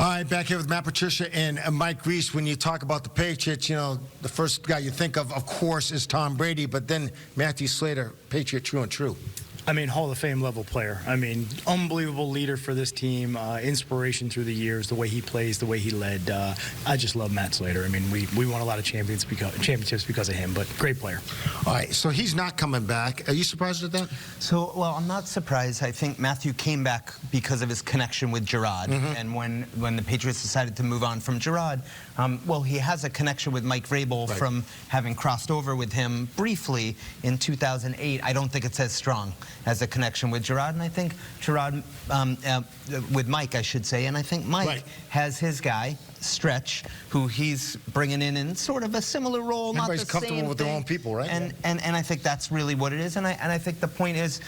All right, back here with Matt Patricia and Mike Reese. When you talk about the Patriots, you know, the first guy you think of course, is Tom Brady, but then Matthew Slater, Patriot true and true. I mean, Hall of Fame level player. I mean, unbelievable leader for this team, inspiration through the years, the way he plays, the way he led. I just love Matt Slater. I mean, we won a lot of championships because of him, but great player. All right, so he's not coming back. Are you surprised at that? So, well, I'm not surprised. I think Matthew came back because of his connection with Gerard. And when the Patriots decided to move on from Gerard, well, he has a connection with Mike Vrabel from having crossed over with him briefly in 2008. I don't think it's as strong as a connection with Gerard, and I think Gerard, with Mike, I should say, and I think Mike has his guy, Stretch, who he's bringing in sort of a similar role. Everybody's not the comfortable same with thing. Their own people, right? And I think that's really what it is, and I think the point is,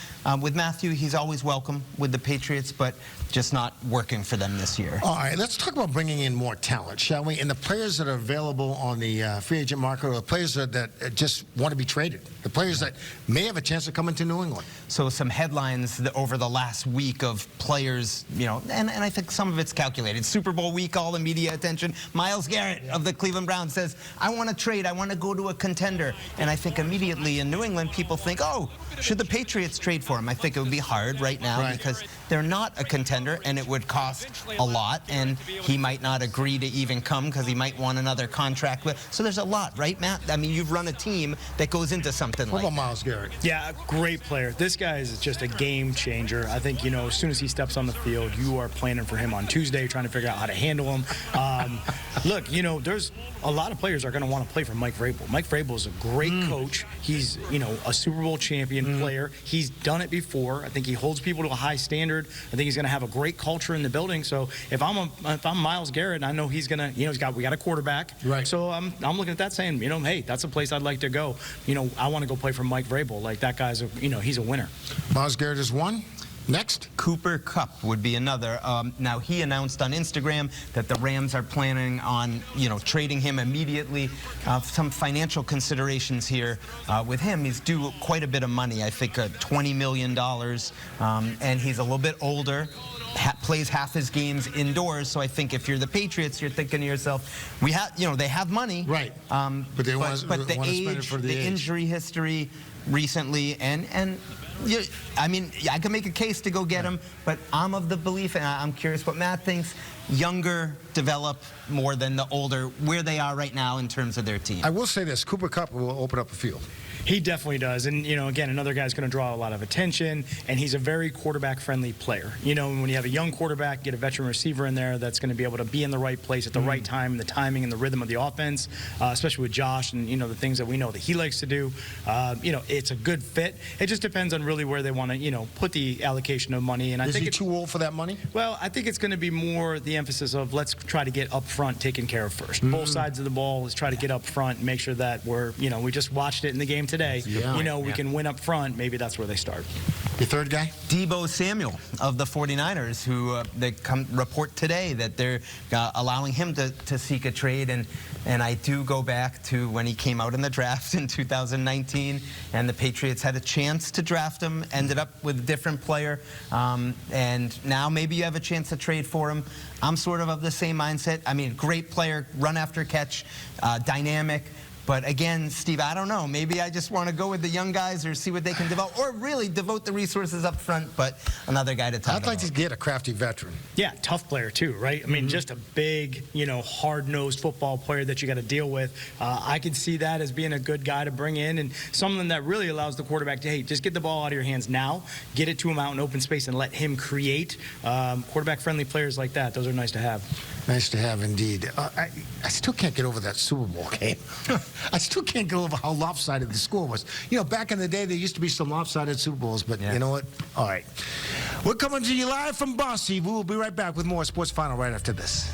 with Matthew, he's always welcome with the Patriots, but just not working for them this year. All right, let's talk about bringing in more talent, shall we? And the players that are available on the free agent market, or the players that just want to be traded, the players that may have a chance to come into New England. So some headlines over the last week of players, you know, and I think some of it's calculated. Super Bowl week, all the media attention. Myles Garrett of the Cleveland Browns says, I want to trade, I want to go to a contender. And I think immediately in New England, people think, oh, should the Patriots trade for him? I think it would be hard right now because they're not a contender and it would cost a lot, and he might not agree to even come because he might want another contract. So there's a lot, right, Matt? I mean, you've run a team that goes into something like that. What about Myles Garrett? Yeah, great player. This guy is just a game changer. I think, you know, as soon as he steps on the field, you are planning for him on Tuesday, trying to figure out how to handle him. Look, you know, there's a lot of players are going to want to play for Mike Vrabel. Mike Vrabel is a great coach. He's, you know, a Super Bowl champion player. He's done it before. I think he holds people to a high standard. I think he's going to have a great culture in the building. So if I'm Myles Garrett, I know he's going to, you know, we got a quarterback. Right. So I'm looking at that saying, you know, hey, that's a place I'd like to go. You know, I want to go play for Mike Vrabel. Like, that guy's, you know, he's a winner. Myles Garrett is one. Next, Cooper Kupp would be another. Now, he announced on Instagram that the Rams are planning on, you know, trading him immediately. Some financial considerations here with him. He's due quite a bit of money, I think $20 million, and he's a little bit older. Plays half his games indoors, so I think if you're the Patriots, you're thinking to yourself, we have, you know, they have money, right? But they want the age, the injury history recently, and I mean, I can make a case to go get him, but I'm of the belief, and I'm curious what Matt thinks, younger develop more than the older, where they are right now in terms of their team. I will say this, Cooper Kupp will open up a field. He definitely does. And, you know, again, another guy's going to draw a lot of attention, and he's a very quarterback-friendly player. You know, when you have a young quarterback, get a veteran receiver in there that's going to be able to be in the right place at the right time, the timing and the rhythm of the offense, especially with Josh and, you know, the things that we know that he likes to do. You know, it's a good fit. It just depends on really where they want to, you know, put the allocation of money. And I think he too old for that money? Well, I think it's going to be more the emphasis of let's try to get up front taken care of first. Both sides of the ball, let's try to get up front and make sure that we're, you know, we just watched it in the game today. You know, we can win up front. Maybe that's where they start. Your third guy? Deebo Samuel of the 49ers, who they report today that they're allowing him to seek a trade. And I do go back to when he came out in the draft in 2019, and the Patriots had a chance to draft him, ended up with a different player. And now maybe you have a chance to trade for him. I'm sort of the same mindset. I mean, great player, run after catch, dynamic. But again, Steve, I don't know. Maybe I just want to go with the young guys or see what they can develop, or really devote the resources up front. But another guy to talk about. I'd like to get a crafty veteran. Yeah, tough player too, right? I mean, just a big, you know, hard-nosed football player that you got to deal with. I could see that as being a good guy to bring in, and something that really allows the quarterback to, hey, just get the ball out of your hands now, get it to him out in open space, and let him create. Quarterback-friendly players like that, those are nice to have. Nice to have, indeed. I still can't get over that Super Bowl game. I still can't get over how lopsided the score was. You know, back in the day, there used to be some lopsided Super Bowls, but you know what? All right. We're coming to you live from Bossy. We will be right back with more Sports Final right after this.